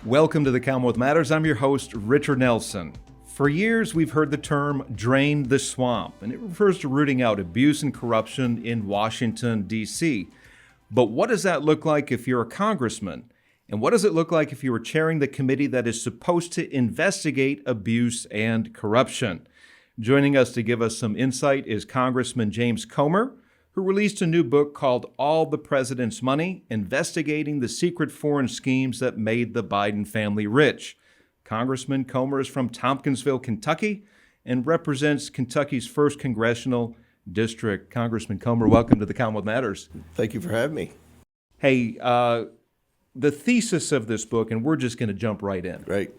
Welcome to the Commonwealth Matters. I'm your host, Richard Nelson. For years, we've heard the term drain the swamp, and it refers to rooting out abuse and corruption in Washington, D.C. But what does that look like if you're a congressman? And what does it look like if you are chairing the committee that is supposed to investigate abuse and corruption? Joining us to give us some insight is Congressman James Comer, who released a new book called All the President's Money, Investigating the Secret Foreign Schemes That Made the Biden Family Rich. Congressman Comer is from Tompkinsville, Kentucky, and represents Kentucky's 1st Congressional District. Congressman Comer, welcome to the Commonwealth Matters. Thank you for having me. Hey, the thesis of this book, and we're just going to jump right in, Right.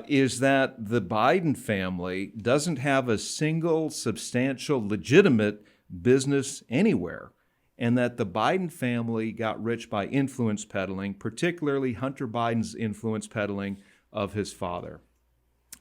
is that the Biden family doesn't have a single substantial, legitimate business anywhere, and that the Biden family got rich by influence peddling, particularly Hunter Biden's influence peddling of his father.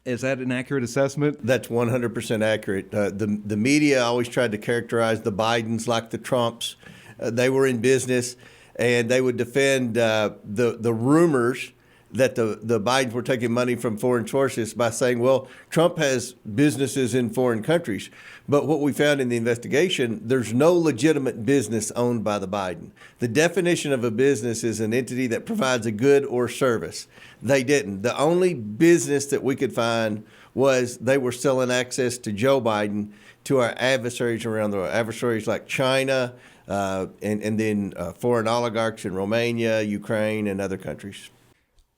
Is that an accurate assessment? That's 100% accurate. The media always tried to characterize the Bidens like the Trumps. They were in business, and they would defend the rumors that the Bidens were taking money from foreign sources by saying, well, Trump has businesses in foreign countries. But what we found in the investigation, there's no legitimate business owned by the Biden. The definition of a business is an entity that provides a good or service. They didn't. The only business that we could find was they were selling access to Joe Biden to our adversaries around the world, adversaries like China, and then foreign oligarchs in Romania, Ukraine, and other countries.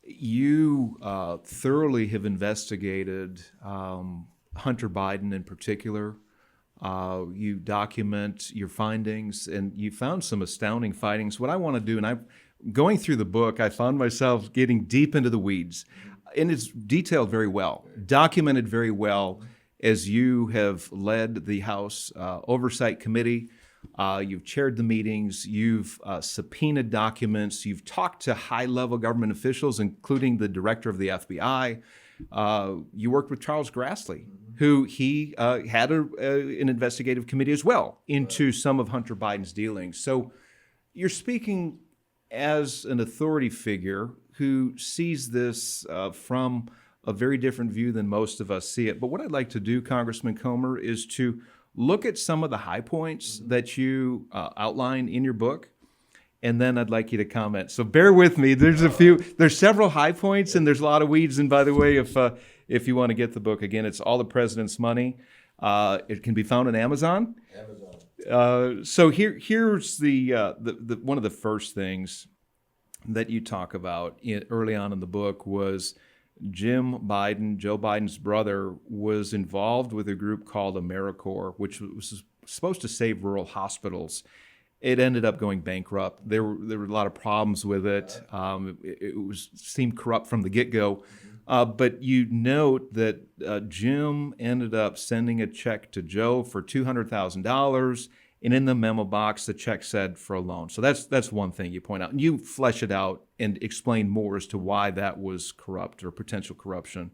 You thoroughly have investigated Hunter Biden in particular. You document your findings, and you found some astounding findings. What I want to do, and I'm going through the book, I found myself getting deep into the weeds, and it's detailed very well, documented very well, as you have led the House Oversight Committee. You've chaired the meetings, you've subpoenaed documents, you've talked to high-level government officials, including the director of the FBI. You worked with Charles Grassley, who he had an investigative committee as well into some of Hunter Biden's dealings. So you're speaking as an authority figure who sees this from a very different view than most of us see it. But what I'd like to do, Congressman Comer, is to look at some of the high points that you outline in your book, and then I'd like you to comment. So bear with me. There's several high points, and there's a lot of weeds. And by the way, if you want to get the book, again, it's All the President's Money. It can be found on Amazon. So here's the one of the first things that you talk about early on in the book was Jim Biden, Joe Biden's brother, was involved with a group called AmeriCorps, which was supposed to save rural hospitals. It ended up going bankrupt. There were a lot of problems with it. It seemed corrupt from the get-go. But you note that Jim ended up sending a check to Joe for $200,000, and in the memo box, the check said for a loan. So that's one thing you point out. And you flesh it out and explain more as to why that was corrupt or potential corruption.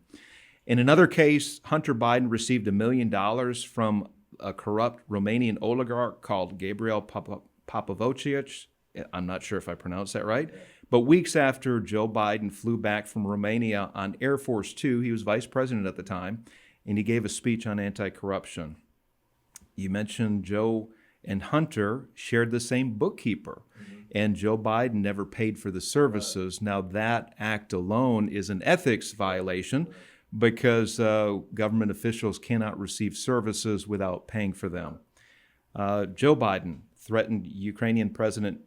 In another case, Hunter Biden received $1 million from a corrupt Romanian oligarch called Gabriel Popovicic. I'm not sure if I pronounced that right. But weeks after Joe Biden flew back from Romania on Air Force Two, he was vice president at the time, and he gave a speech on anti-corruption. You mentioned Joe and Hunter shared the same bookkeeper, and Joe Biden never paid for the services. Now, that act alone is an ethics violation because government officials cannot receive services without paying for them. Joe Biden threatened Ukrainian President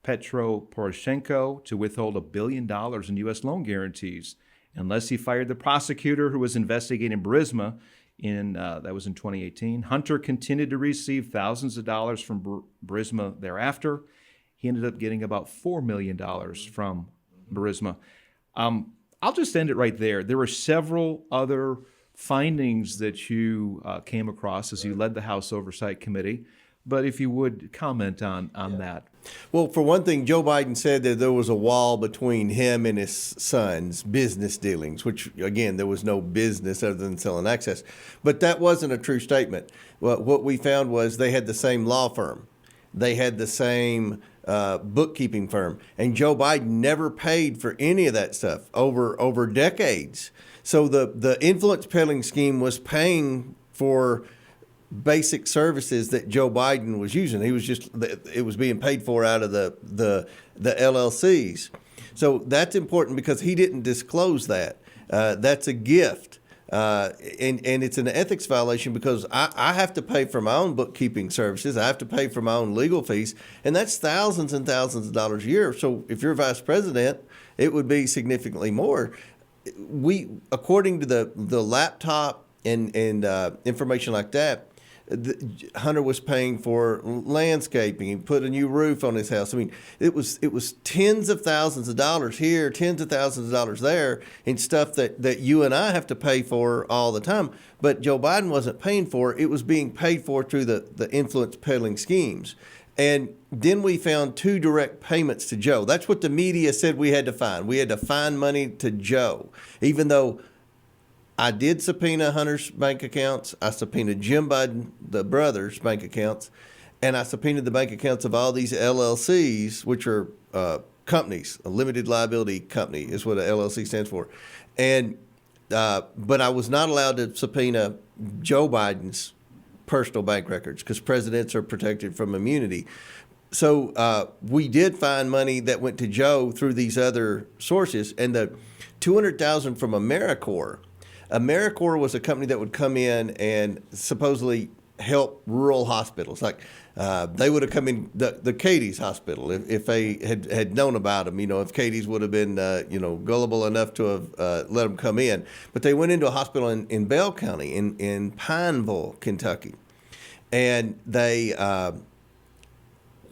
Petro Poroshenko to withhold $1 billion in U.S. loan guarantees unless he fired the prosecutor who was investigating Burisma. That was in 2018. Hunter continued to receive thousands of dollars from Burisma thereafter. He ended up getting about $4 million from Burisma. I'll just end it right there. There were several other findings that you came across as you led the House Oversight Committee. But if you would comment on that. Well, for one thing, Joe Biden said that there was a wall between him and his son's business dealings, which, again, there was no business other than selling access. But that wasn't a true statement. What we found was they had the same law firm. They had the same bookkeeping firm, and Joe Biden never paid for any of that stuff over decades. So the influence peddling scheme was paying for basic services that Joe Biden was using. It was being paid for out of the LLCs. So that's important because he didn't disclose that. That's a gift. And it's an ethics violation because I have to pay for my own bookkeeping services. I have to pay for my own legal fees, and that's thousands and thousands of dollars a year. So if you're vice president, it would be significantly more. According to the laptop and information like that, Hunter was paying for landscaping. He put a new roof on his house. I mean, it was tens of thousands of dollars here, tens of thousands of dollars there, in stuff that you and I have to pay for all the time. But Joe Biden wasn't paying for it. It was being paid for through the influence peddling schemes. And then we found 2 direct payments to Joe. That's what the media said we had to find. We had to find money to Joe, even though I did subpoena Hunter's bank accounts. I subpoenaed Jim Biden, the brothers' bank accounts, and I subpoenaed the bank accounts of all these LLCs, which are companies. A limited liability company is what a LLC stands for. And but I was not allowed to subpoena Joe Biden's personal bank records because presidents are protected from immunity. So we did find money that went to Joe through these other sources, and the $200,000 from AmeriCorps. AmeriCorps was a company that would come in and supposedly help rural hospitals. Like they would have come in the Katie's hospital if they had known about them. If Katie's would have been gullible enough to have let them come in. But they went into a hospital in Bell County in Pineville, Kentucky, and they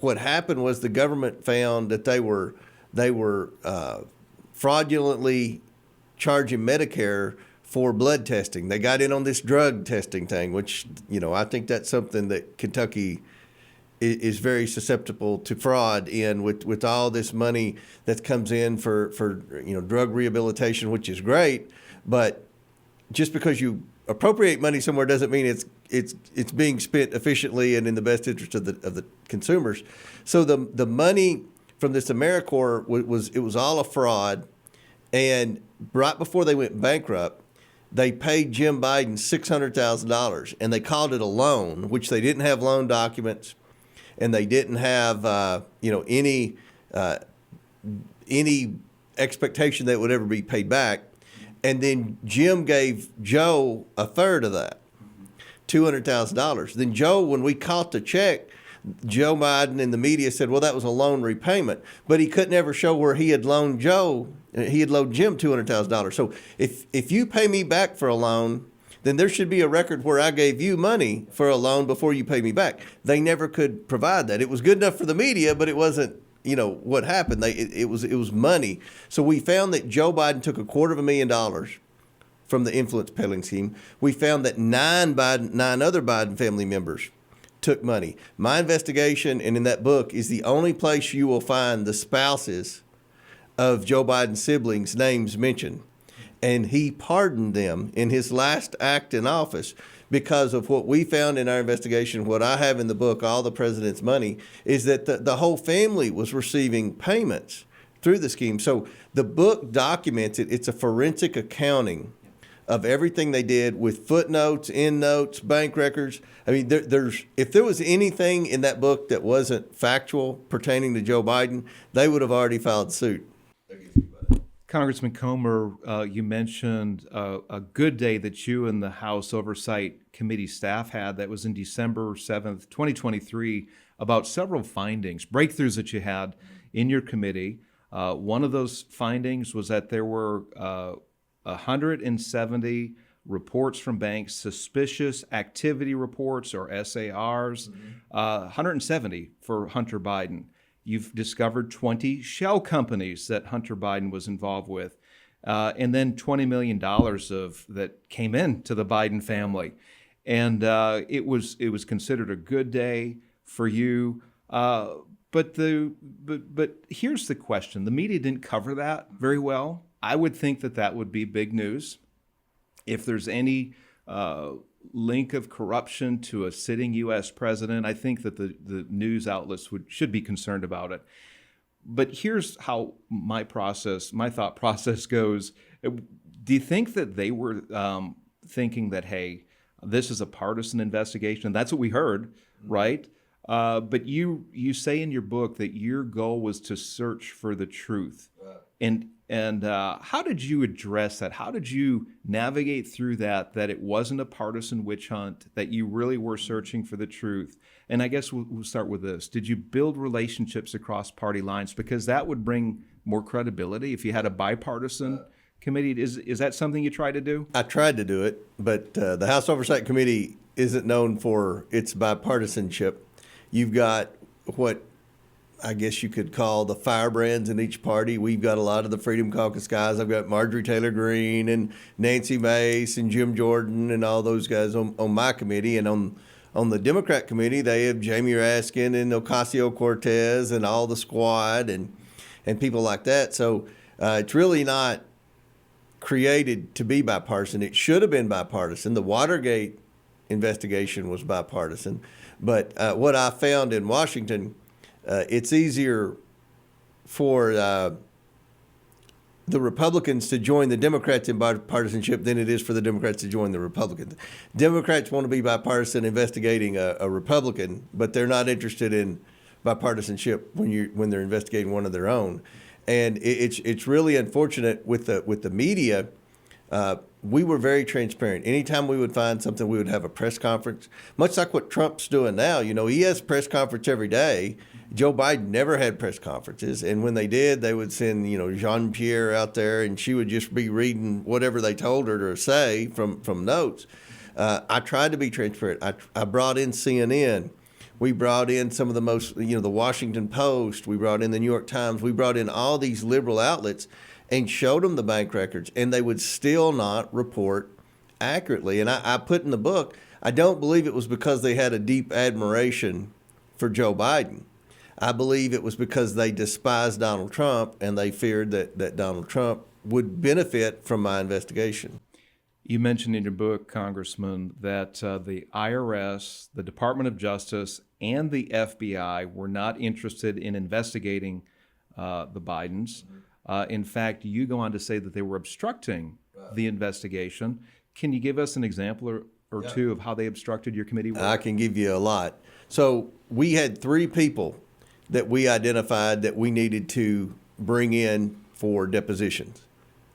what happened was the government found that they were fraudulently charging Medicare for blood testing. They got in on this drug testing thing, which, I think that's something that Kentucky is very susceptible to fraud in with all this money that comes in for drug rehabilitation, which is great. But just because you appropriate money somewhere doesn't mean it's being spent efficiently and in the best interest of the consumers. So the money from this AmeriCorps was all a fraud. And right before they went bankrupt, they paid Jim Biden $600,000, and they called it a loan, which they didn't have loan documents, and they didn't have any expectation that it would ever be paid back. And then Jim gave Joe a third of that, $200,000. Then Joe, when we caught the check, Joe Biden and the media said, well, that was a loan repayment, but he couldn't ever show where he had loaned Jim $200,000. So if you pay me back for a loan, then there should be a record where I gave you money for a loan before you paid me back. They never could provide that. It was good enough for the media, but it wasn't, what happened. It was money. So we found that Joe Biden took $250,000 from the influence peddling scheme. We found that 9 other Biden family members took money. My investigation, and in that book, is the only place you will find the spouses of Joe Biden's siblings' names mentioned. And he pardoned them in his last act in office because of what we found in our investigation. What I have in the book, All the President's Money, is that the whole family was receiving payments through the scheme. So the book documents it. It's a forensic accounting of everything they did with footnotes, endnotes, bank records. I mean, if there was anything in that book that wasn't factual pertaining to Joe Biden, they would have already filed suit. Congressman Comer, you mentioned a good day that you and the House Oversight Committee staff had that was in December 7th, 2023, about several findings, breakthroughs that you had in your committee. One of those findings was that there were 170 reports from banks, suspicious activity reports or SARs, 170 for Hunter Biden. You've discovered 20 shell companies that Hunter Biden was involved with, and then $20 million that came into the Biden family. And it was considered a good day for you. But here's the question. The media didn't cover that very well. I would think that would be big news. If there's any link of corruption to a sitting U.S. president, I think that the news outlets should be concerned about it. But here's how my thought process goes. Do you think that they were thinking that, hey, this is a partisan investigation? That's what we heard, right? But you say in your book that your goal was to search for the truth. Right. And how did you address that? How did you navigate through that it wasn't a partisan witch hunt, that you really were searching for the truth? And I guess we'll start with this. Did you build relationships across party lines? Because that would bring more credibility if you had a bipartisan committee. Is that something you tried to do? I tried to do it, but the House Oversight Committee isn't known for its bipartisanship. You've got what I guess you could call the firebrands in each party. We've got a lot of the Freedom Caucus guys. I've got Marjorie Taylor Greene and Nancy Mace and Jim Jordan and all those guys on my committee. And on the Democrat committee, they have Jamie Raskin and Ocasio-Cortez and all the squad and people like that. So it's really not created to be bipartisan. It should have been bipartisan. The Watergate investigation was bipartisan. But what I found in Washington, it's easier for the Republicans to join the Democrats in bipartisanship than it is for the Democrats to join the Republicans. Democrats want to be bipartisan investigating a Republican, but they're not interested in bipartisanship when they're investigating one of their own. And it's really unfortunate with the media. We were very transparent. Anytime we would find something, we would have a press conference, much like what Trump's doing now. You know, he has a press conference every day. Joe Biden never had press conferences. And when they did, they would send, Jean-Pierre out there, and she would just be reading whatever they told her to say from notes. I tried to be transparent. I brought in CNN. We brought in some of the most, the Washington Post. We brought in the New York Times. We brought in all these liberal outlets and showed them the bank records, and they would still not report accurately. And I put in the book, I don't believe it was because they had a deep admiration for Joe Biden. I believe it was because they despised Donald Trump, and they feared that Donald Trump would benefit from my investigation. You mentioned in your book, Congressman, that the IRS, the Department of Justice, and the FBI were not interested in investigating the Bidens. In fact, you go on to say that they were obstructing the investigation. Can you give us an example or two of how they obstructed your committee work? I can give you a lot. So we had 3 people that we identified that we needed to bring in for depositions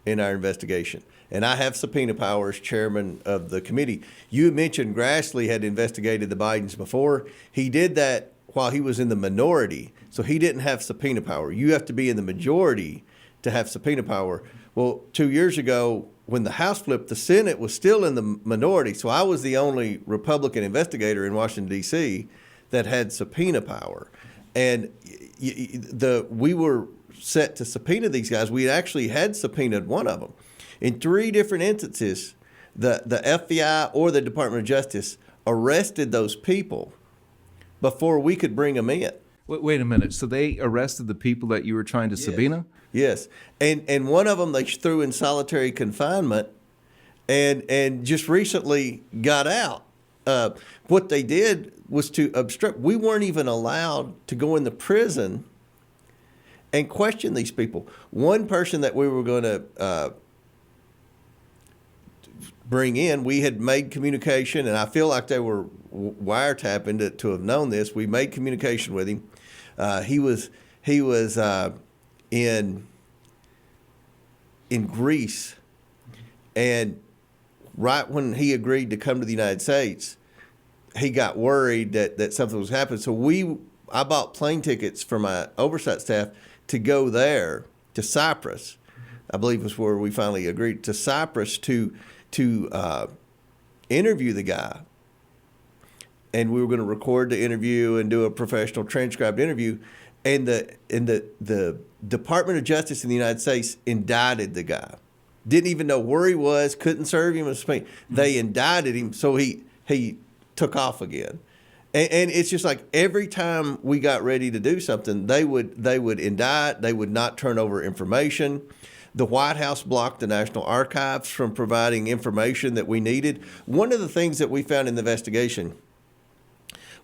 in our investigation. And I have subpoena power as chairman of the committee. You mentioned Grassley had investigated the Bidens before. He did that while he was in the minority, so he didn't have subpoena power. You have to be in the majority to have subpoena power. Well, 2 years ago, when the House flipped, the Senate was still in the minority, so I was the only Republican investigator in Washington, D.C. that had subpoena power. And we were set to subpoena these guys. We actually had subpoenaed one of them. In 3 different instances, the FBI or the Department of Justice arrested those people before we could bring them in. Wait a minute. So they arrested the people that you were trying to subpoena? Yes. And one of them they threw in solitary confinement and just recently got out. What they did was to obstruct. We weren't even allowed to go in the prison and question these people. One person that we were going to bring in, we had made communication, and I feel like they were wiretapping to have known this. We made communication with him. He was in Greece, and right when he agreed to come to the United States, he got worried that something was happening. So I bought plane tickets for my oversight staff to go there to Cyprus. I believe was where we finally agreed to Cyprus to interview the guy. And we were going to record the interview and do a professional transcribed interview. And the Department of Justice in the United States indicted the guy. Didn't even know where he was, couldn't serve him in Spain. They indicted him, so he took off again. And it's just like every time we got ready to do something, they would indict, they would not turn over information. The White House blocked the National Archives from providing information that we needed. One of the things that we found in the investigation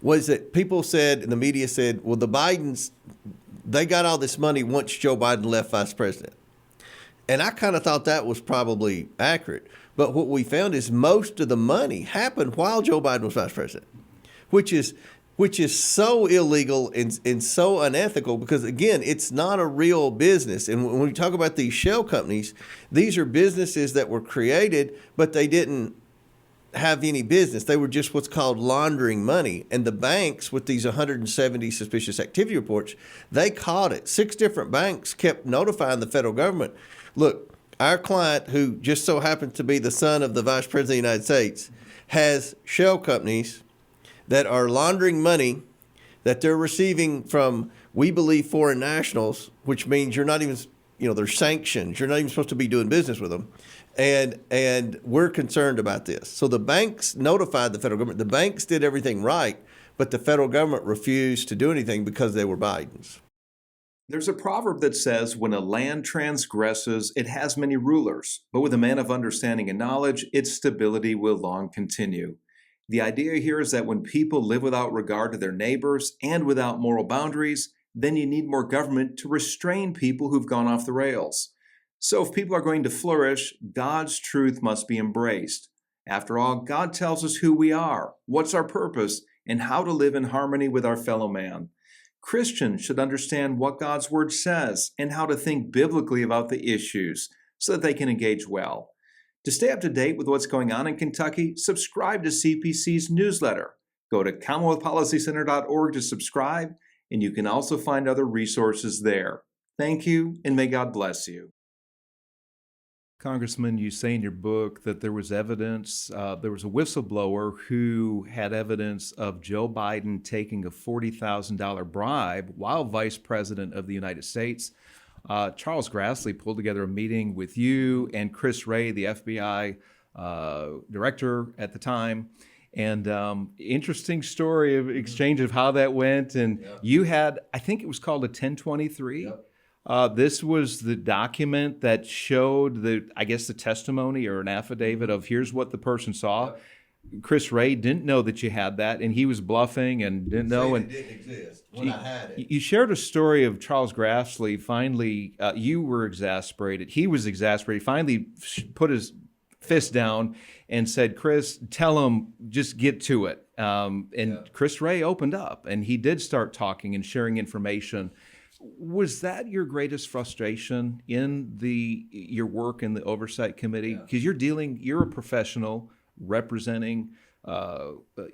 was that people said, and the media said, well, the Bidens, they got all this money once Joe Biden left vice president. And I kind of thought that was probably accurate. But what we found is most of the money happened while Joe Biden was vice president, which is so illegal and so unethical because, again, it's not a real business. And when we talk about these shell companies, these are businesses that were created, but they didn't have any business. They were just what's called laundering money. And the banks, with these 170 suspicious activity reports, they caught it. 6 different banks kept notifying the federal government, look, our client, who just so happens to be the son of the vice president of the United States, has shell companies that are laundering money that they're receiving from, we believe, foreign nationals, which means you're not even, they're sanctions. You're not even supposed to be doing business with them. And we're concerned about this. So the banks notified the federal government. The banks did everything right, but the federal government refused to do anything because they were Biden's. There's a proverb that says, when a land transgresses, it has many rulers, but with a man of understanding and knowledge, its stability will long continue. The idea here is that when people live without regard to their neighbors and without moral boundaries, then you need more government to restrain people who've gone off the rails. So if people are going to flourish, God's truth must be embraced. After all, God tells us who we are, what's our purpose, and how to live in harmony with our fellow man. Christians should understand what God's word says and how to think biblically about the issues so that they can engage well. To stay up to date with what's going on in Kentucky, subscribe to CPC's newsletter. Go to CommonwealthPolicyCenter.org to subscribe, and you can also find other resources there. Thank you, and may God bless you. Congressman, you say in your book that there was evidence, there was a whistleblower who had evidence of Joe Biden taking a $40,000 bribe while Vice President of the United States. Charles Grassley pulled together a meeting with you and Chris Wray, the FBI director at the time. And interesting story of exchange of how that went. And you had, I think it was called a 1023. Yep. This was the document that showed the testimony or an affidavit of here's what the person saw. Yep. Chris Wray didn't know that you had that, and he was bluffing and didn't know. And it didn't exist when I had it. You shared a story of Charles Grassley. Finally, you were exasperated. He was exasperated. He finally put his fist down and said, Chris, tell him, just get to it. Chris Wray opened up, and he did start talking and sharing information. Was that your greatest frustration in your work in the Oversight Committee? Because you're a professional representing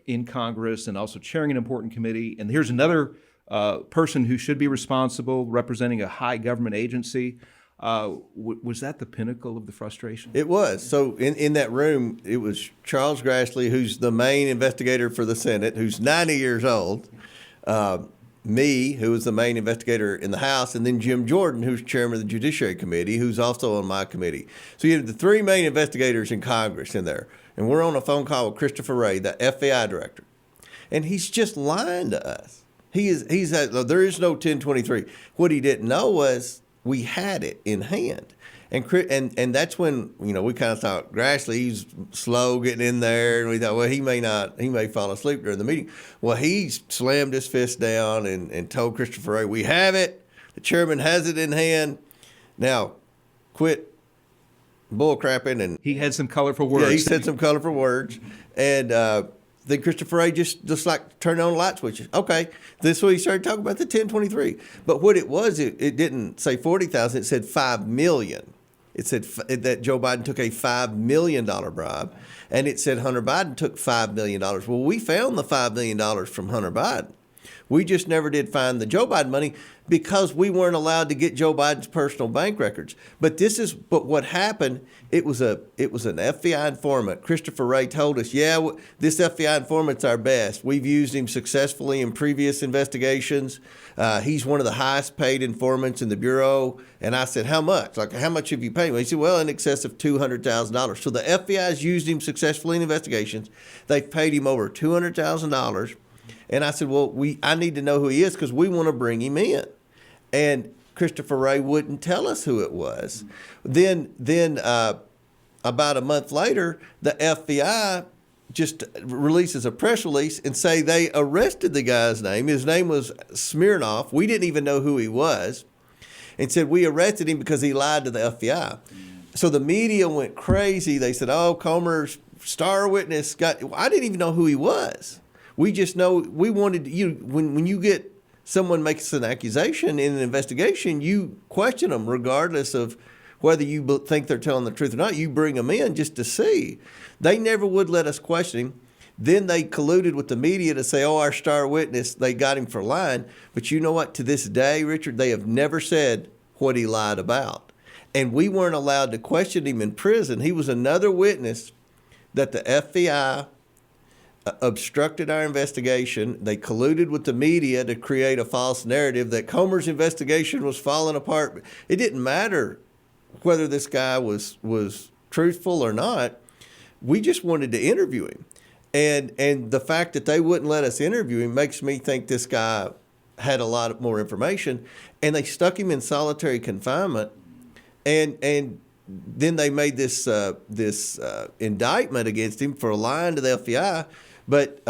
in Congress and also chairing an important committee. And here's another person who should be responsible representing a high government agency. Was that the pinnacle of the frustration? It was. So in that room, it was Charles Grassley, who's the main investigator for the Senate, who's 90 years old, me, who was the main investigator in the House, and then Jim Jordan, who's chairman of the Judiciary Committee, who's also on my committee. So you have the 3 main investigators in Congress in there. And we're on a phone call with Christopher Wray, the FBI director. And he's just lying to us. There is no 1023. What he didn't know was we had it in hand. And that's when, we kind of thought, Grassley, he's slow getting in there. And we thought, well, he may fall asleep during the meeting. Well, he slammed his fist down and told Christopher Wray, we have it. The chairman has it in hand. Now, quit bullcrapping. And he had some colorful words. Yeah, he said some colorful words. And then Christopher Wray just like turned on the light switches. Okay, this is when he started talking about the 1023. But what it was, it didn't say 40,000. It said 5 million. It said that Joe Biden took a $5 million bribe, and it said Hunter Biden took $5 million. Well, we found the $5 million from Hunter Biden. We just never did find the Joe Biden money because we weren't allowed to get Joe Biden's personal bank records. But what happened, it was an FBI informant. Christopher Wray told us, this FBI informant's our best. We've used him successfully in previous investigations. He's one of the highest paid informants in the Bureau. And I said, how much? How much have you paid him? He said, well, in excess of $200,000. So the FBI's used him successfully in investigations. They've paid him over $200,000. And I said, well, I need to know who he is because we want to bring him in. And Christopher Wray wouldn't tell us who it was. Then about a month later, the FBI just releases a press release and say they arrested the guy's name. His name was Smirnoff. We didn't even know who he was, and said we arrested him because he lied to the FBI. So the media went crazy. They said, "Oh, Comer's star witness got." I didn't even know who he was. We just know we wanted you. When you get someone makes an accusation in an investigation, you question them regardless of whether you think they're telling the truth or not. You bring them in just to see. They never would let us question him. Then they colluded with the media to say, "Oh, our star witness, they got him for lying." But you know what? To this day, Richard, they have never said what he lied about. And we weren't allowed to question him in prison. He was another witness that the FBI obstructed our investigation. They colluded with the media to create a false narrative that Comer's investigation was falling apart. It didn't matter whether this guy was truthful or not. We just wanted to interview him. And the fact that they wouldn't let us interview him makes me think this guy had a lot more information. And they stuck him in solitary confinement. And then they made this indictment against him for lying to the FBI. But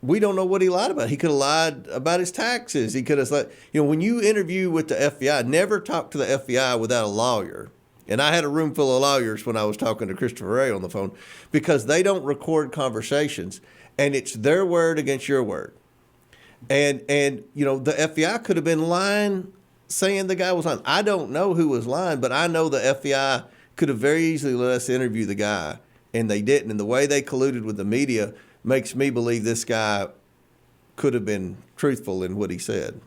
we don't know what he lied about. He could have lied about his taxes. He could have said, when you interview with the FBI, never talk to the FBI without a lawyer. And I had a room full of lawyers when I was talking to Christopher Wray on the phone, because they don't record conversations, and it's their word against your word. And the FBI could have been lying, saying the guy was lying. I don't know who was lying, but I know the FBI could have very easily let us interview the guy, and they didn't. And the way they colluded with the media makes me believe this guy could have been truthful in what he said.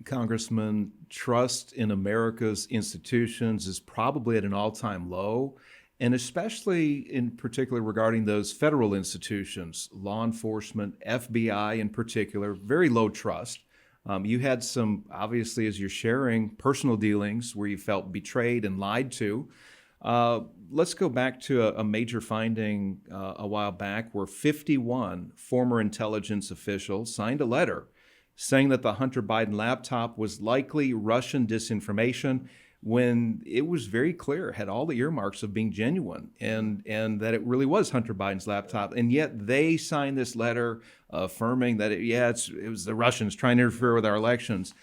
Congressman, trust in America's institutions is probably at an all-time low, and especially in particular regarding those federal institutions, law enforcement, FBI in particular, very low trust. You had some, obviously, as you're sharing, personal dealings where you felt betrayed and lied to. Let's go back to a major finding a while back where 51 former intelligence officials signed a letter saying that the Hunter Biden laptop was likely Russian disinformation, when it was very clear, had all the earmarks of being genuine, and that it really was Hunter Biden's laptop. And yet they signed this letter affirming that it was the Russians trying to interfere with our elections.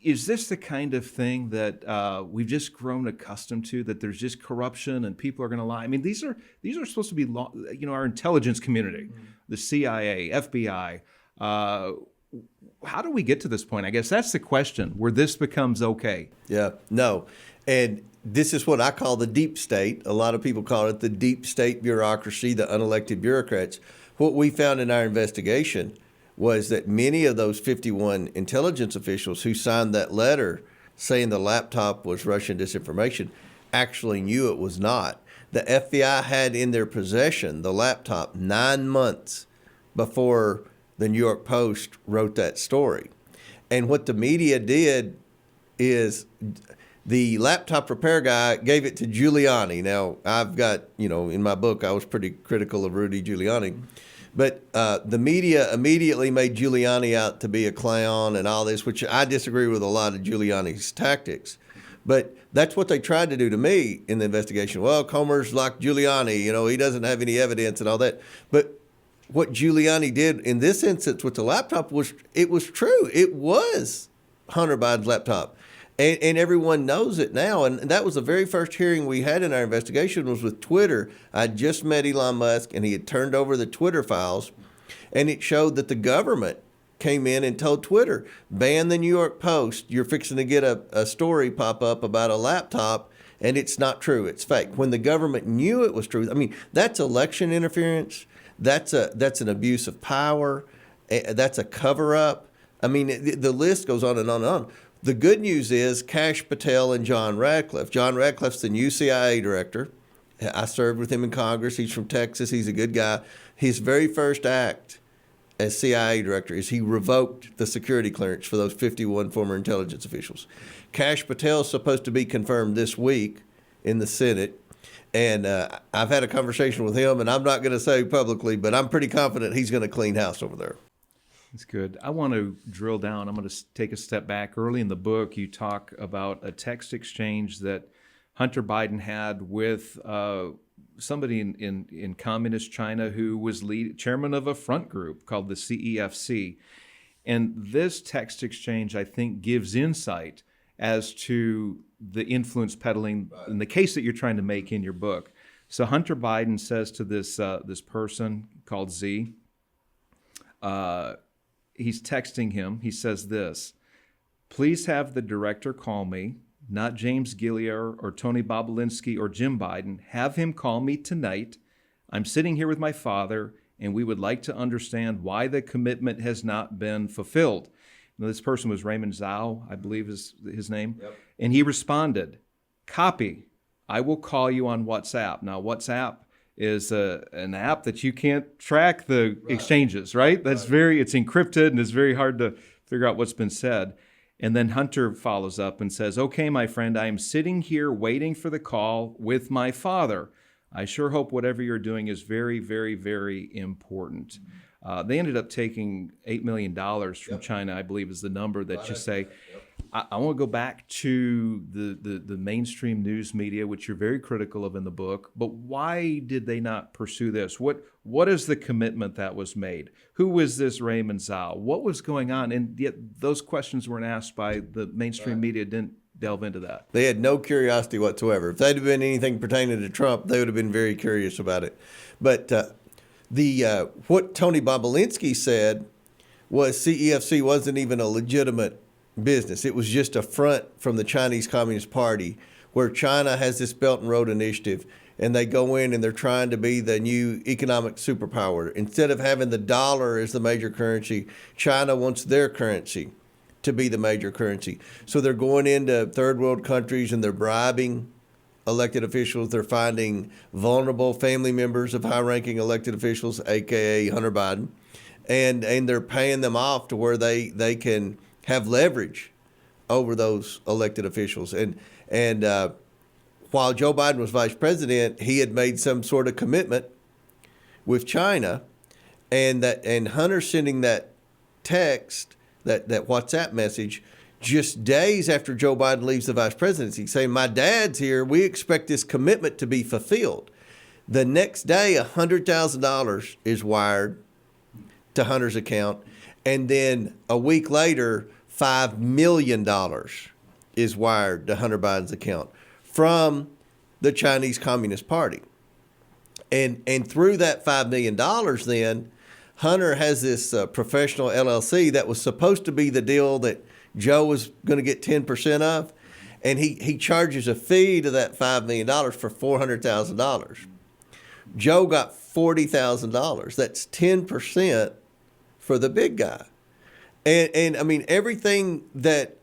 Is this the kind of thing that we've just grown accustomed to, that there's just corruption and people are going to lie? I mean, these are supposed to be our intelligence community, the CIA, FBI. How do we get to this point? I guess that's the question, where this becomes okay. Yeah, no. And this is what I call the deep state. A lot of people call it the deep state bureaucracy, the unelected bureaucrats. What we found in our investigation was that many of those 51 intelligence officials who signed that letter saying the laptop was Russian disinformation actually knew it was not. The FBI had in their possession the laptop 9 months before the New York Post wrote that story. And what the media did is the laptop repair guy gave it to Giuliani. Now, I've got, in my book, I was pretty critical of Rudy Giuliani. But the media immediately made Giuliani out to be a clown and all this, which I disagree with a lot of Giuliani's tactics. But that's what they tried to do to me in the investigation. Well, Comer's like Giuliani, he doesn't have any evidence and all that. But what Giuliani did in this instance with the laptop was true. It was Hunter Biden's laptop. And everyone knows it now. And that was the very first hearing we had in our investigation was with Twitter. I just met Elon Musk, and he had turned over the Twitter files, and it showed that the government came in and told Twitter, ban the New York Post. You're fixing to get a story pop up about a laptop, and it's not true. It's fake. When the government knew it was true, I mean, that's election interference. That's an abuse of power. That's a cover-up. I mean, the list goes on and on and on. The good news is Kash Patel and John Radcliffe. John Radcliffe's the new CIA director. I served with him in Congress. He's from Texas. He's a good guy. His very first act as CIA director is he revoked the security clearance for those 51 former intelligence officials. Kash Patel is supposed to be confirmed this week in the Senate. And I've had a conversation with him, and I'm not going to say publicly, but I'm pretty confident he's going to clean house over there. That's good. I want to drill down. I'm going to take a step back. Early in the book, you talk about a text exchange that Hunter Biden had with somebody in communist China who was chairman of a front group called the CEFC. And this text exchange, I think, gives insight as to the influence peddling in the case that you're trying to make in your book. So Hunter Biden says to this person called Z, he's texting him. He says this: "Please have the director call me, not James Gilliar or Tony Bobulinski or Jim Biden. Have him call me tonight. I'm sitting here with my father, and we would like to understand why the commitment has not been fulfilled." Now, this person was Raymond Zhao, I believe is his name. Yep. And he responded, "Copy. I will call you on WhatsApp." Now, WhatsApp is an app that you can't track the exchanges, right? That's it's encrypted, and it's very hard to figure out what's been said. And then Hunter follows up and says, "Okay, my friend, I am sitting here waiting for the call with my father. I sure hope whatever you're doing is very, very, very important." They ended up taking $8 million from China, I believe is the number that you say. I want to go back to the mainstream news media, which you're very critical of in the book. But why did they not pursue this? What is the commitment that was made? Who was this Raymond Zhao? What was going on? And yet those questions weren't asked by the mainstream media, didn't delve into that. They had no curiosity whatsoever. If they'd have been anything pertaining to Trump, they would have been very curious about it. But what Tony Bobulinski said was CEFC wasn't even a legitimate business. It was just a front from the Chinese Communist Party, where China has this Belt and Road Initiative, and they go in and they're trying to be the new economic superpower. Instead of having the dollar as the major currency, China wants their currency to be the major currency. So they're going into third world countries and they're bribing elected officials. They're finding vulnerable family members of high-ranking elected officials, aka Hunter Biden, and they're paying them off to where they can have leverage over those elected officials. And while Joe Biden was vice president, he had made some sort of commitment with China, and Hunter sending that text, that WhatsApp message, just days after Joe Biden leaves the vice presidency, saying, "My dad's here. We expect this commitment to be fulfilled." The next day, $100,000 is wired to Hunter's account, and then a week later, $5 million is wired to Hunter Biden's account from the Chinese Communist Party. And through that $5 million, then Hunter has this professional LLC that was supposed to be the deal that Joe was going to get 10% of, and he charges a fee to that $5 million for $400,000. Joe got $40,000. That's 10% for the big guy. And I mean, everything that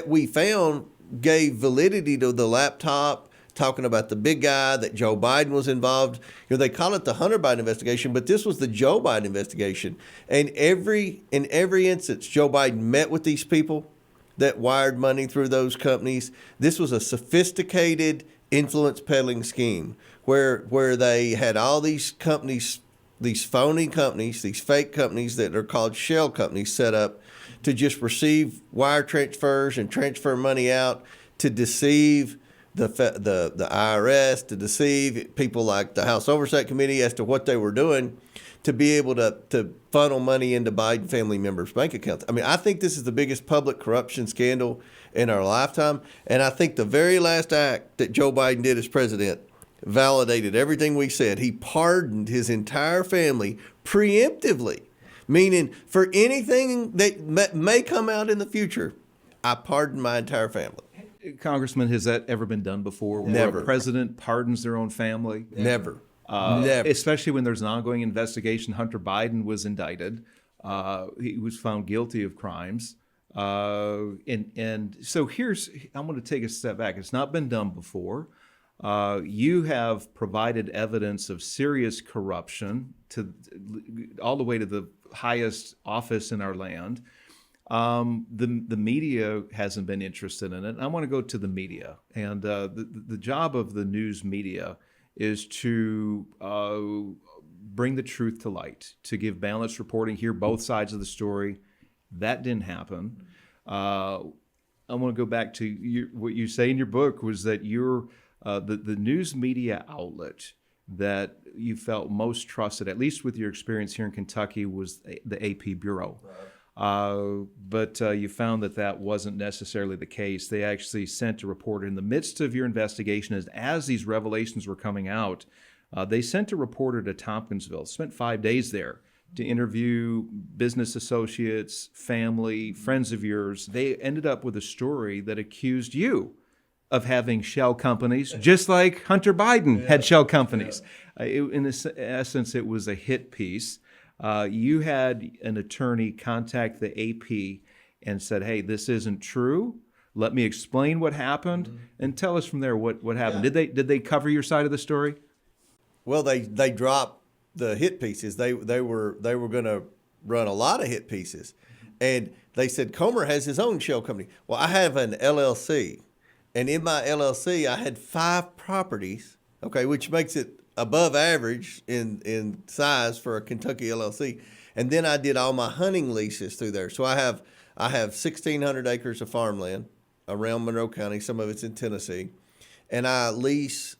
we found gave validity to the laptop, talking about the big guy, that Joe Biden was involved. You know, they call it the Hunter Biden investigation, but this was the Joe Biden investigation. And in every instance, Joe Biden met with these people that wired money through those companies. This was a sophisticated influence peddling scheme where they had all these companies, these phony companies, these fake companies that are called shell companies, set up to just receive wire transfers and transfer money out to deceive the IRS, to deceive people like the House Oversight Committee as to what they were doing, to be able to funnel money into Biden family members' bank accounts. I mean, I think this is the biggest public corruption scandal in our lifetime, and I think the very last act that Joe Biden did as president validated everything we said. He pardoned his entire family preemptively, meaning for anything that may come out in the future, I pardon my entire family. Congressman, has that ever been done before? Never. Where a president pardons their own family? Never. Never. Especially when there's an ongoing investigation. Hunter Biden was indicted. He was found guilty of crimes. And so I'm going to take a step back. It's not been done before. You have provided evidence of serious corruption all the way to the highest office in our land. The media hasn't been interested in it. I want to go to the media, and the job of the news media is to bring the truth to light, to give balanced reporting, hear both sides of the story. That didn't happen. I want to go back to what you say in your book was that you're the news media outlet that you felt most trusted, at least with your experience here in Kentucky, was the AP Bureau. But you found that wasn't necessarily the case. They actually sent a reporter in the midst of your investigation, as these revelations were coming out. They sent a reporter to Tompkinsville, spent 5 days there to interview business associates, family, friends of yours. They ended up with a story that accused you of having shell companies, just like Hunter Biden had shell companies. In essence, it was a hit piece. You had an attorney contact the AP and said, hey, this isn't true. Let me explain what happened, and tell us from there what happened. Yeah. Did they cover your side of the story? Well, they dropped the hit pieces. They were going to run a lot of hit pieces, and they said Comer has his own shell company. Well, I have an LLC, and in my LLC I had 5 properties. Okay, which makes it above average in size for a Kentucky LLC. And then I did all my hunting leases through there. So I have 1,600 acres of farmland around Monroe County. Some of it's in Tennessee, and I lease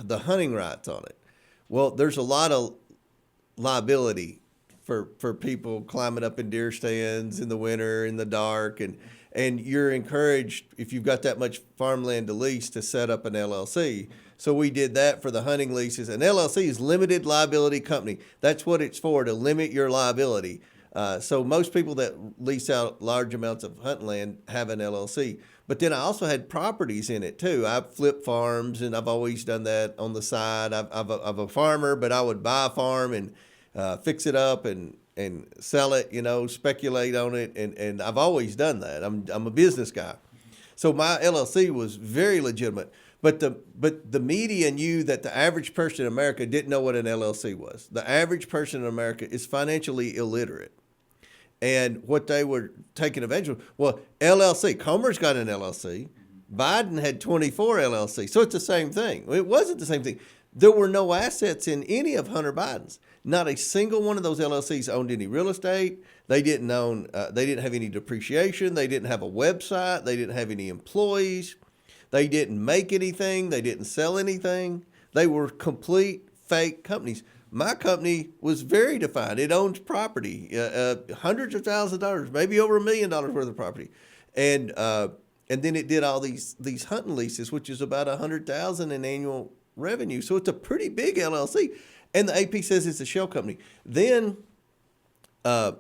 the hunting rights on it. Well, there's a lot of liability for people climbing up in deer stands in the winter in the dark, and you're encouraged, if you've got that much farmland to lease, to set up an LLC. So we did that for the hunting leases. An LLC is limited liability company. That's what it's for, to limit your liability. So most people that lease out large amounts of hunting land have an LLC. But then I also had properties in it too. I flip farms, and I've always done that on the side. I'm a farmer, but I would buy a farm and fix it up and sell it, speculate on it. And I've always done that. I'm a business guy. So my LLC was very legitimate. But the media knew that the average person in America didn't know what an LLC was. The average person in America is financially illiterate. And what they were taking advantage of, well, LLC, Comer's got an LLC. Biden had 24 LLC. So it's the same thing. It wasn't the same thing. There were no assets in any of Hunter Biden's. Not a single one of those LLCs owned any real estate. They didn't own. They didn't have any depreciation. They didn't have a website. They didn't have any employees. They didn't make anything. They didn't sell anything. They were complete fake companies. My company was very defined. It owns property, hundreds of thousands of dollars, maybe over $1 million worth of property, and then it did all these hunting leases, which is about $100,000 in annual revenue. So it's a pretty big LLC, and the AP says it's a shell company. Then I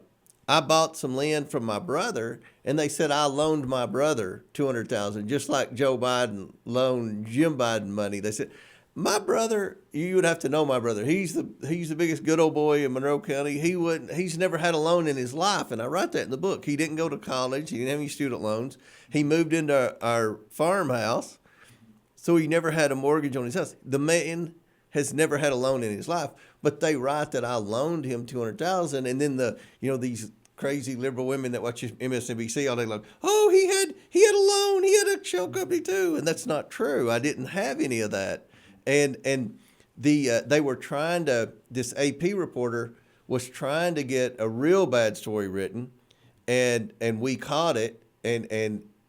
bought some land from my brother, and they said I loaned my brother $200,000, just like Joe Biden loaned Jim Biden money. They said, my brother, you would have to know my brother. He's the biggest good old boy in Monroe County. He's never had a loan in his life, and I write that in the book. He didn't go to college. He didn't have any student loans. He moved into our farmhouse, so he never had a mortgage on his house. The man has never had a loan in his life, but they write that I loaned him $200,000, and then these crazy liberal women that watch MSNBC all day long, oh, he had a loan, he had a shell company too, and that's not true. I didn't have any of that. And they were trying to, this AP reporter was trying to get a real bad story written, and we caught it, and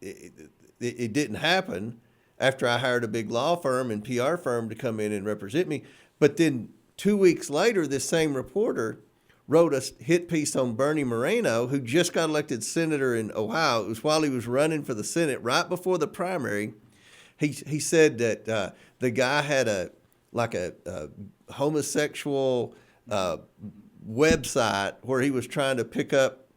it didn't happen after I hired a big law firm and PR firm to come in and represent me. But then 2 weeks later, this same reporter wrote a hit piece on Bernie Moreno, who just got elected senator in Ohio. It was while he was running for the Senate, right before the primary. He said that the guy had a homosexual website where he was trying to pick up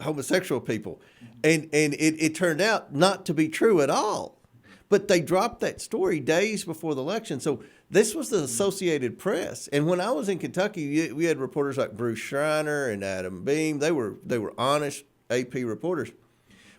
homosexual people, and it turned out not to be true at all. But they dropped that story days before the election. So this was the Associated Press. And when I was in Kentucky, we had reporters like Bruce Schreiner and Adam Beam. They were honest AP reporters.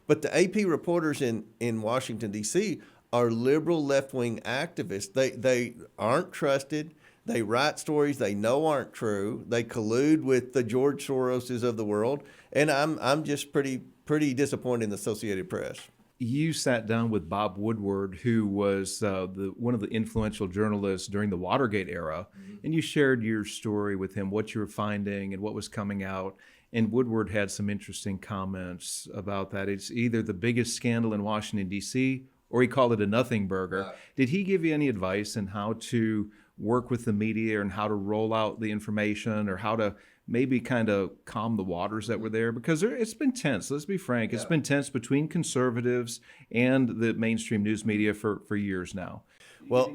But the AP reporters in Washington, D.C. are liberal left-wing activists. They aren't trusted. They write stories they know aren't true. They collude with the George Soroses of the world. And I'm just pretty disappointed in the Associated Press. you sat down with Bob Woodward, who was one of the influential journalists during the Watergate era, and you shared your story with him, what you were finding and what was coming out. And Woodward had some interesting comments about that. It's either the biggest scandal in Washington, D.C., or he called it a nothing burger. Right. Did he give you any advice on how to work with the media and how to roll out the information, or how to maybe kind of calm the waters that were there? Because it's been tense. Let's be frank. It's been tense between conservatives and the mainstream news media for years now. Well,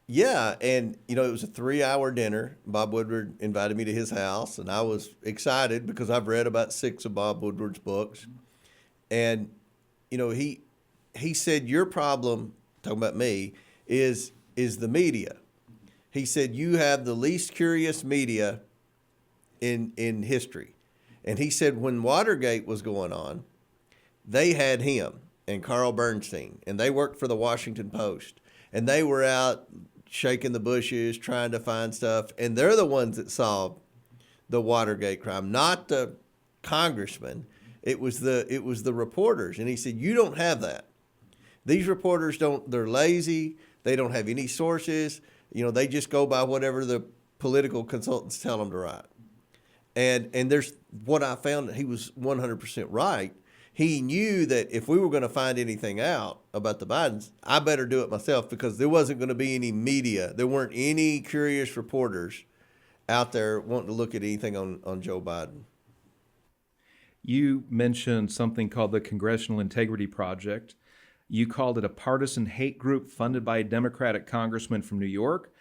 yeah, and it was a 3-hour dinner. Bob Woodward invited me to his house, and I was excited because I've read about 6 of Bob Woodward's books. And he said, your problem, talking about me, is the media. He said, you have the least curious media in history. And he said when Watergate was going on, they had him and Carl Bernstein, and they worked for the Washington Post, and they were out shaking the bushes, trying to find stuff, and they're the ones that solved the Watergate crime, not the congressman. It was the reporters. And he said, you don't have that. These reporters they're lazy. They don't have any sources. They just go by whatever the political consultants tell them to write. And there's what I found, he was 100% right. He knew that if we were going to find anything out about the Bidens, I better do it myself, because there wasn't going to be any media. There weren't any curious reporters out there wanting to look at anything on Joe Biden. You mentioned something called the Congressional Integrity Project. You called it a partisan hate group funded by a Democratic congressman from New York.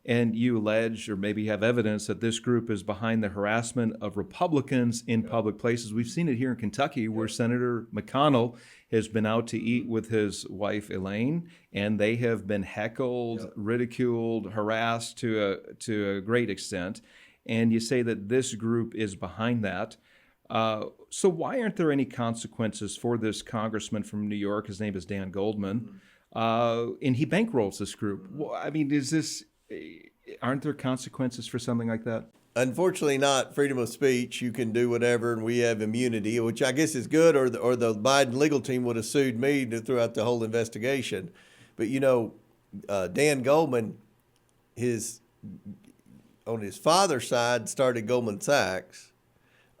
And you allege, or maybe have evidence, that this group is behind the harassment of Republicans in public places. We've seen it here in Kentucky, where Senator McConnell has been out to eat with his wife, Elaine, and they have been heckled, ridiculed, harassed to a great extent. And you say that this group is behind that. So why aren't there any consequences for this congressman from New York? His name is Dan Goldman, and he bankrolls this group. Well, I mean, aren't there consequences for something like that? Unfortunately not. Freedom of speech. You can do whatever, and we have immunity, which I guess is good, or the Biden legal team would have sued me throughout the whole investigation. But, Dan Goldman, on his father's side, started Goldman Sachs.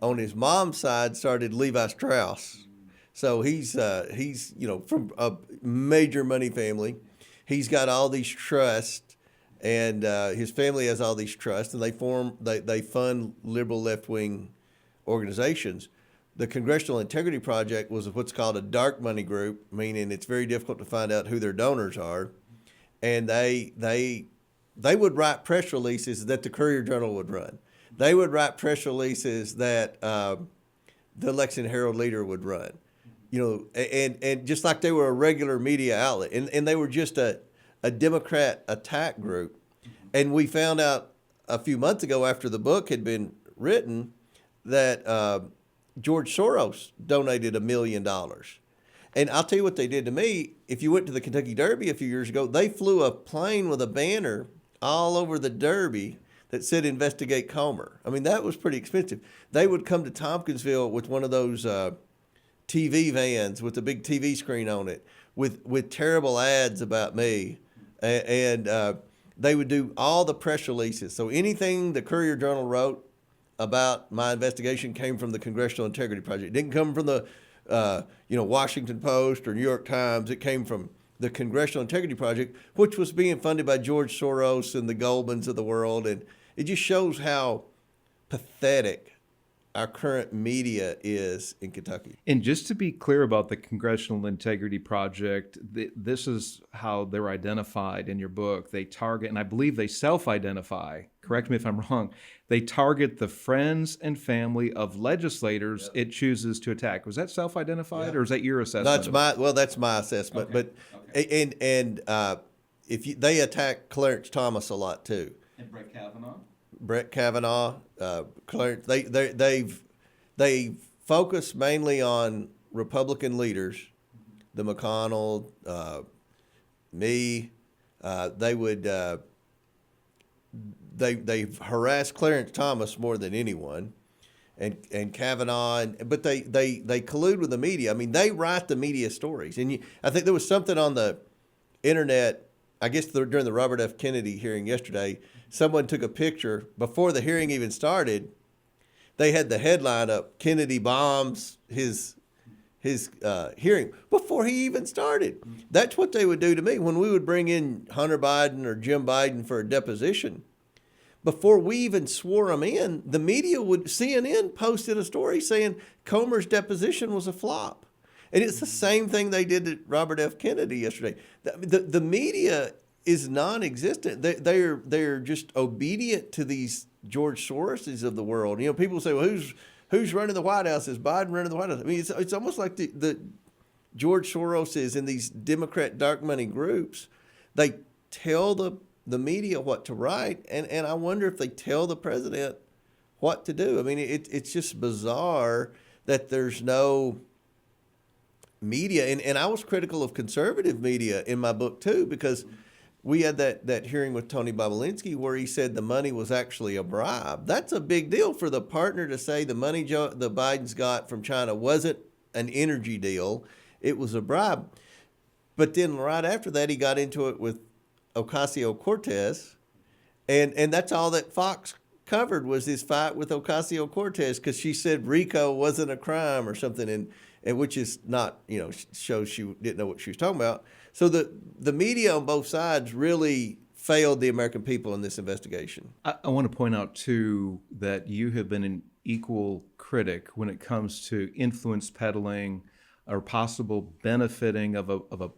On his mom's side, started Levi Strauss. So he's from a major money family. He's got all these trusts, and his family has all these trusts, and they fund liberal left-wing organizations. The Congressional Integrity Project was what's called a dark money group, meaning it's very difficult to find out who their donors are. And they would write press releases that the Courier-Journal would run. They would write press releases that the Lexington Herald-Leader would run, and just like they were a regular media outlet, and they were just a Democrat attack group. And we found out a few months ago, after the book had been written, that George Soros donated $1 million. And I'll tell you what they did to me. If you went to the Kentucky Derby a few years ago, they flew a plane with a banner all over the Derby that said "Investigate Comer." I mean, that was pretty expensive. They would come to Tompkinsville with one of those TV vans with a big TV screen on it, with terrible ads about me, and they would do all the press releases. So anything the Courier-Journal wrote about my investigation came from the Congressional Integrity Project. It didn't come from the Washington Post or New York Times. It came from the Congressional Integrity Project, which was being funded by George Soros and the Goldmans of the world. And it just shows how pathetic our current media is in Kentucky. And just to be clear about the Congressional Integrity Project, this is how they're identified in your book. They target, and I believe they self-identify, correct me if I'm wrong, they target the friends and family of legislators it chooses to attack. Was that self-identified, or is that your assessment? That's my assessment. Okay. But they attack Clarence Thomas a lot too. And Brett Kavanaugh, Clarence. They focus mainly on Republican leaders, the McConnell, me. They harass Clarence Thomas more than anyone, and Kavanaugh, but they collude with the media. I mean, they write the media stories. And I think there was something on the internet, I guess during the Robert F. Kennedy hearing yesterday, someone took a picture before the hearing even started. They had the headline up, Kennedy bombs his hearing before he even started. That's what they would do to me when we would bring in Hunter Biden or Jim Biden for a deposition. Before we even swore them in, the media CNN posted a story saying Comer's deposition was a flop. And it's the same thing they did to Robert F. Kennedy yesterday. The media is non-existent. They're just obedient to these George Soroses of the world. You know, people say, well, who's running the White House? Is Biden running the White House? I mean, it's almost like the George Soroses and these Democrat dark money groups. They tell the media what to write, and I wonder if they tell the president what to do. I mean, it's just bizarre that there's no media. And I was critical of conservative media in my book too, because we had that hearing with Tony Bobulinski where he said the money was actually a bribe. That's a big deal for the partner to say the money the Bidens got from China wasn't an energy deal, it was a bribe. But then right after that, he got into it with Ocasio-Cortez, and that's all that Fox covered was his fight with Ocasio-Cortez, because she said RICO wasn't a crime or something, and which is not, shows she didn't know what she was talking about. So the media on both sides really failed the American people in this investigation. I want to point out, too, that you have been an equal critic when it comes to influence peddling or possible benefiting of a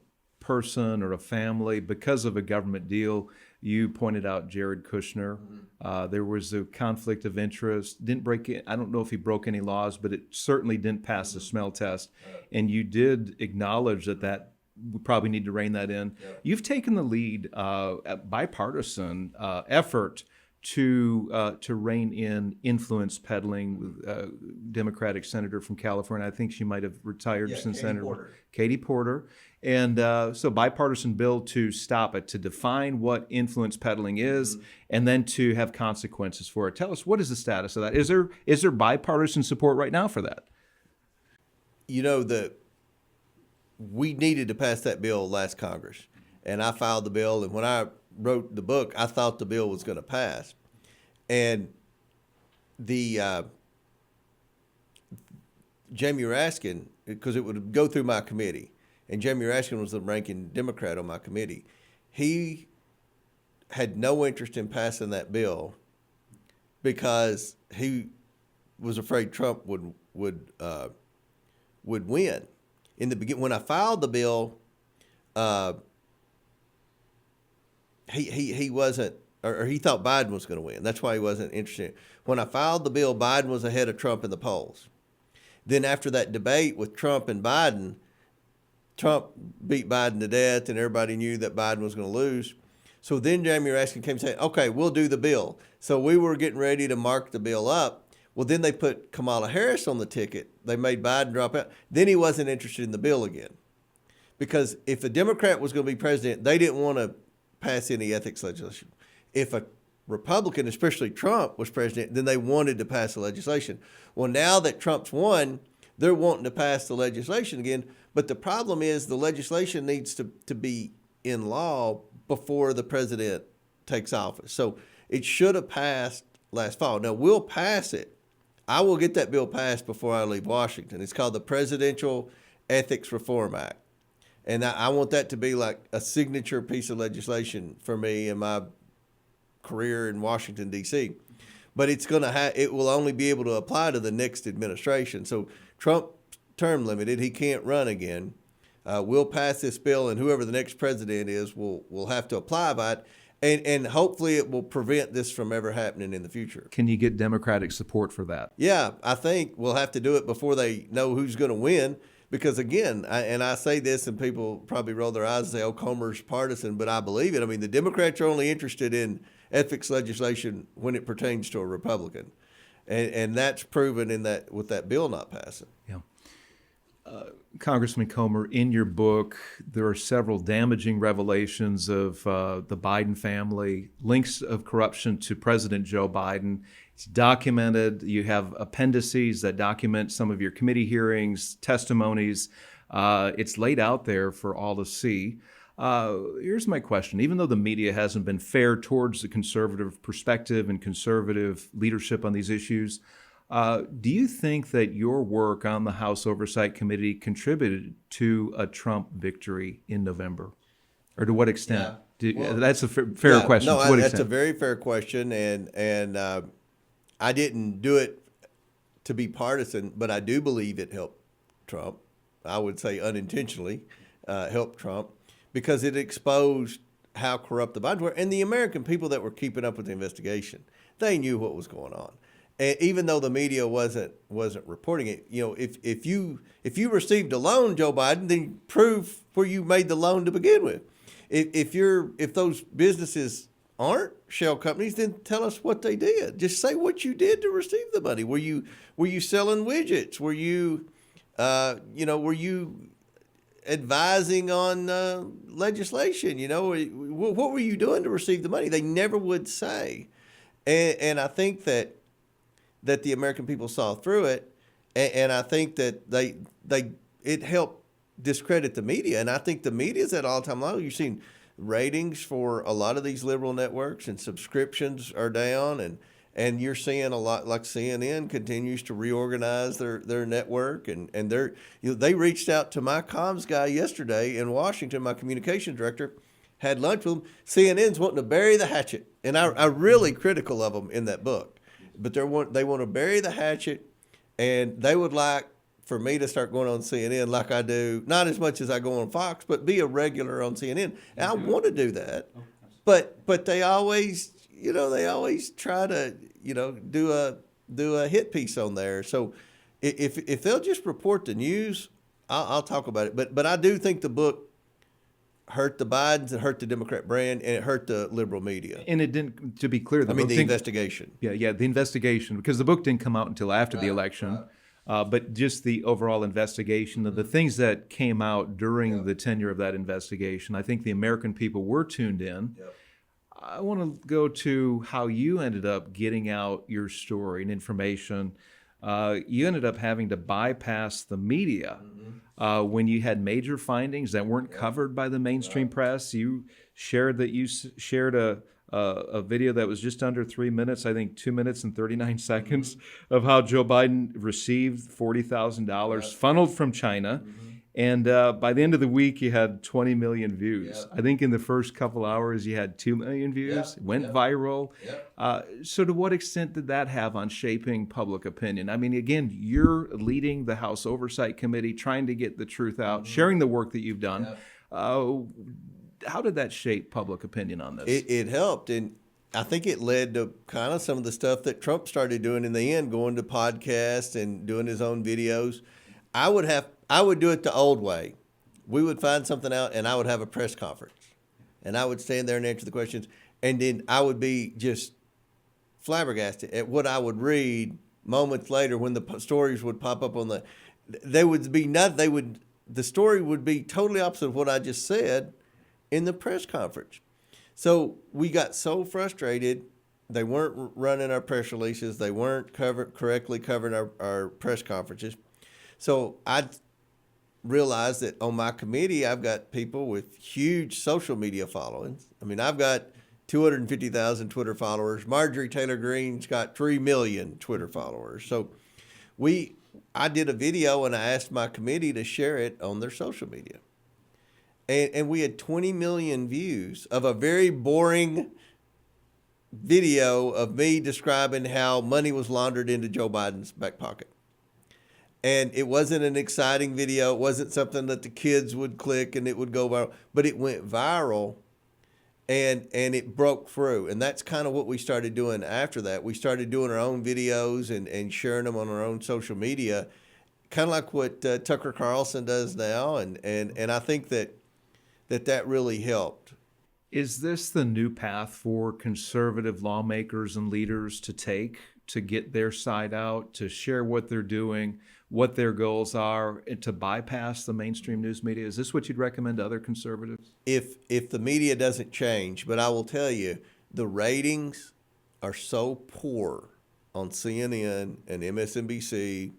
person or a family because of a government deal. You pointed out Jared Kushner. There was a conflict of interest. I don't know if he broke any laws, but it certainly didn't pass the smell test. And you did acknowledge that we probably need to rein that in. Yeah. You've taken the lead, a bipartisan effort to rein in influence peddling with a Democratic senator from California. I think she might have retired since then. Katie Porter. And so bipartisan bill to stop it, to define what influence peddling is, and then to have consequences for it. Tell us, what is the status of that? Is there bipartisan support right now for that? We needed to pass that bill last Congress, and I filed the bill. And when I wrote the book, I thought the bill was going to pass. And the Jamie Raskin, because it would go through my committee, and Jamie Raskin was the ranking Democrat on my committee. He had no interest in passing that bill because he was afraid Trump would win. In the beginning, when I filed the bill, he wasn't, or he thought Biden was going to win. That's why he wasn't interested. When I filed the bill, Biden was ahead of Trump in the polls. Then after that debate with Trump and Biden, Trump beat Biden to death, and everybody knew that Biden was going to lose. So then Jamie Raskin came and said, okay, we'll do the bill. So we were getting ready to mark the bill up. Well, then they put Kamala Harris on the ticket. They made Biden drop out. Then he wasn't interested in the bill again. Because if a Democrat was going to be president, they didn't want to pass any ethics legislation. If a Republican, especially Trump, was president, then they wanted to pass the legislation. Well, now that Trump's won, they're wanting to pass the legislation again. But the problem is the legislation needs to be in law before the president takes office. So it should have passed last fall. Now, we'll pass it. I will get that bill passed before I leave Washington. It's called the Presidential Ethics Reform Act. And I want that to be like a signature piece of legislation for me in my career in Washington, D.C. But it will only be able to apply to the next administration. So Trump term limited, he can't run again. We'll pass this bill, and whoever the next president is will have to apply by it. And hopefully it will prevent this from ever happening in the future. Can you get Democratic support for that? Yeah, I think we'll have to do it before they know who's going to win. Because again, I say this and people probably roll their eyes and say, oh, Comer's partisan, but I believe it. I mean, the Democrats are only interested in ethics legislation when it pertains to a Republican. And that's proven with that bill not passing. Yeah. Congressman Comer, in your book, there are several damaging revelations of the Biden family, links of corruption to President Joe Biden, It's documented. You have appendices that document some of your committee hearings, testimonies. It's laid out there for all to see. Here's my question. Even though the media hasn't been fair towards the conservative perspective and conservative leadership on these issues, do you think that your work on the House Oversight Committee contributed to a Trump victory in November? Or to what extent? That's a fair question. No, to what that's extent? a very fair question, and I didn't do it to be partisan, but I do believe it helped Trump. I would say unintentionally helped Trump because it exposed how corrupt the Bidens were, and the American people that were keeping up with the investigation, they knew what was going on. And even though the media wasn't reporting it, if you received a loan, Joe Biden, then prove where you made the loan to begin with. If those businesses aren't shell companies, then tell us what they did. Just say what you did to receive the money. Were you selling widgets? Were you advising on legislation? What were you doing to receive the money? They never would say, and I think that the American people saw through it, and I think that it helped discredit the media, and I think the media's at all-time low. You've seen ratings for a lot of these liberal networks, and subscriptions are down, and you're seeing a lot like CNN continues to reorganize their network, and they reached out to my comms guy yesterday in Washington. My communications director had lunch with him. CNN's wanting to bury the hatchet, and I'm really critical of them in that book. But they want to bury the hatchet, and they would like for me to start going on CNN like I do, not as much as I go on Fox, but be a regular on CNN. And I want to do that, but they always try to do a hit piece on there. So if they'll just report the news, I'll talk about it. But I do think the book hurt the Bidens, it hurt the Democrat brand, and it hurt the liberal media. And it didn't, to be clear, the investigation. Yeah, the investigation, because the book didn't come out until after the election. But just the overall investigation, the things that came out during the tenure of that investigation, I think the American people were tuned in. Yep. I want to go to how you ended up getting out your story and information. You ended up having to bypass the media when you had major findings that weren't covered by the mainstream press. You shared that you shared a video that was just under 3 minutes, I think 2 minutes and 39 seconds, of how Joe Biden received $40,000 funneled from China. And by the end of the week, you had 20 million views. I think in the first couple hours, you had 2 million views. It went viral. So to what extent did that have on shaping public opinion? I mean, again, you're leading the House Oversight Committee, trying to get the truth out, sharing the work that you've done. How did that shape public opinion on this? It helped, and I think it led to kind of some of the stuff that Trump started doing in the end, going to podcasts and doing his own videos. I would do it the old way. We would find something out, and I would have a press conference, and I would stand there and answer the questions, and then I would be just flabbergasted at what I would read moments later when the stories would pop up on the story would be totally opposite of what I just said in the press conference. So we got so frustrated. They weren't running our press releases. They weren't correctly covering our press conferences. So I realized that on my committee, I've got people with huge social media followings. I mean, I've got 250,000 Twitter followers. Marjorie Taylor Greene's got 3 million Twitter followers. So I did a video, and I asked my committee to share it on their social media. And we had 20 million views of a very boring video of me describing how money was laundered into Joe Biden's back pocket. And it wasn't an exciting video. It wasn't something that the kids would click and it would go viral. But it went viral, and it broke through. And that's kind of what we started doing after that. We started doing our own videos and sharing them on our own social media, kind of like what Tucker Carlson does now. And I think that really helped. Is this the new path for conservative lawmakers and leaders to take to get their side out, to share what they're doing, what their goals are, and to bypass the mainstream news media? Is this what you'd recommend to other conservatives? If the media doesn't change, but I will tell you, the ratings are so poor on CNN and MSNBC,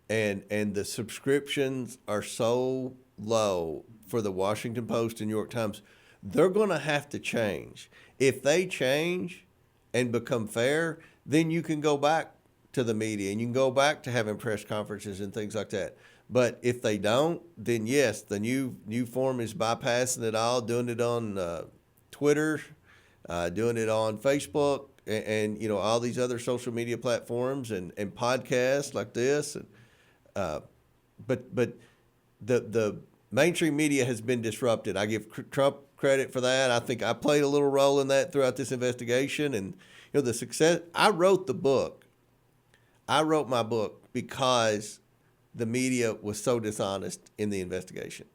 and the subscriptions are so low for the Washington Post and New York Times, they're going to have to change. If they change and become fair, then you can go back to the media and you can go back to having press conferences and things like that. But if they don't, then yes, the new form is bypassing it all, doing it on Twitter, doing it on Facebook, and you know, all these other social media platforms and podcasts like this. And but the mainstream media has been disrupted. I give Trump credit for that. I think I played a little role in that throughout this investigation. And you know, the success. I wrote the book. I wrote my book because the media was so dishonest in the investigation.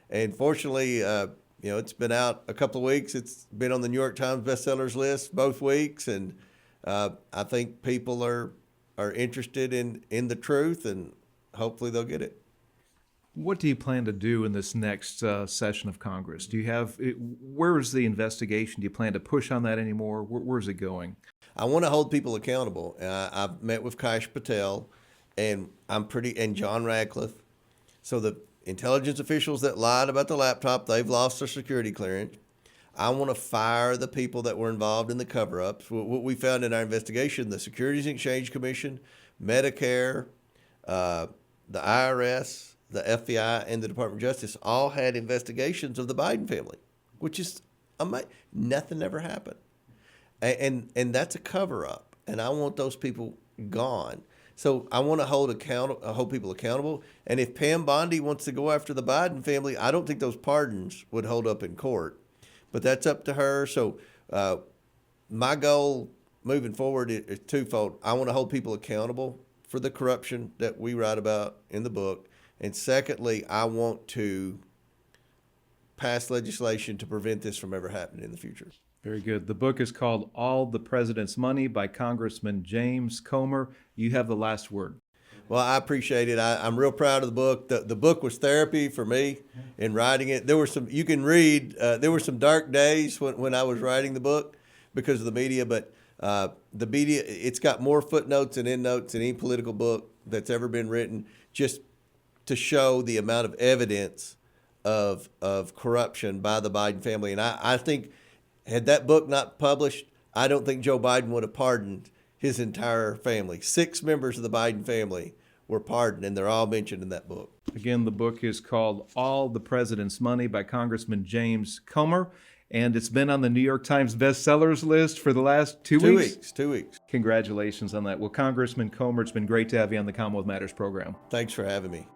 And fortunately, you know, it's been out a couple of weeks. It's been on the New York Times bestsellers list both weeks, and I think people are interested in the truth, and hopefully they'll get it. What do you plan to do in this next session of Congress? Do you have, where is the investigation? Do you plan to push on that anymore? Where's it going? I want to hold people accountable. I've met with Kaish Patel, and and John Radcliffe. So the intelligence officials that lied about the laptop, they've lost their security clearance. I want to fire the people that were involved in the cover-ups. What we found in our investigation, the Securities and Exchange Commission, Medicare, the IRS, the FBI, and the Department of Justice all had investigations of the Biden family, which is amazing. Nothing ever happened. And that's a cover-up, and I want those people gone. So I want to hold people accountable. And if Pam Bondi wants to go after the Biden family, I don't think those pardons would hold up in court. But that's up to her. So my goal moving forward is twofold. I want to hold people accountable for the corruption that we write about in the book. And secondly, I want to pass legislation to prevent this from ever happening in the future. Very good. The book is called All the President's Money by Congressman James Comer. You have the last word. Well, I appreciate it. I'm real proud of the book. The book was therapy for me in writing it. There were some, you can read, there were some dark days when I was writing the book because of the media, but the media, it's got more footnotes and endnotes than any political book that's ever been written, just to show the amount of evidence of corruption by the Biden family. And I think, had that book not published, I don't think Joe Biden would have pardoned his entire family. 6 members of the Biden family were pardoned, and they're all mentioned in that book. Again, the book is called All the President's Money by Congressman James Comer, and it's been on the New York Times bestsellers list for the last 2 weeks? 2 weeks. Congratulations on that. Well, Congressman Comer, it's been great to have you on the Commonwealth Matters program. Thanks for having me.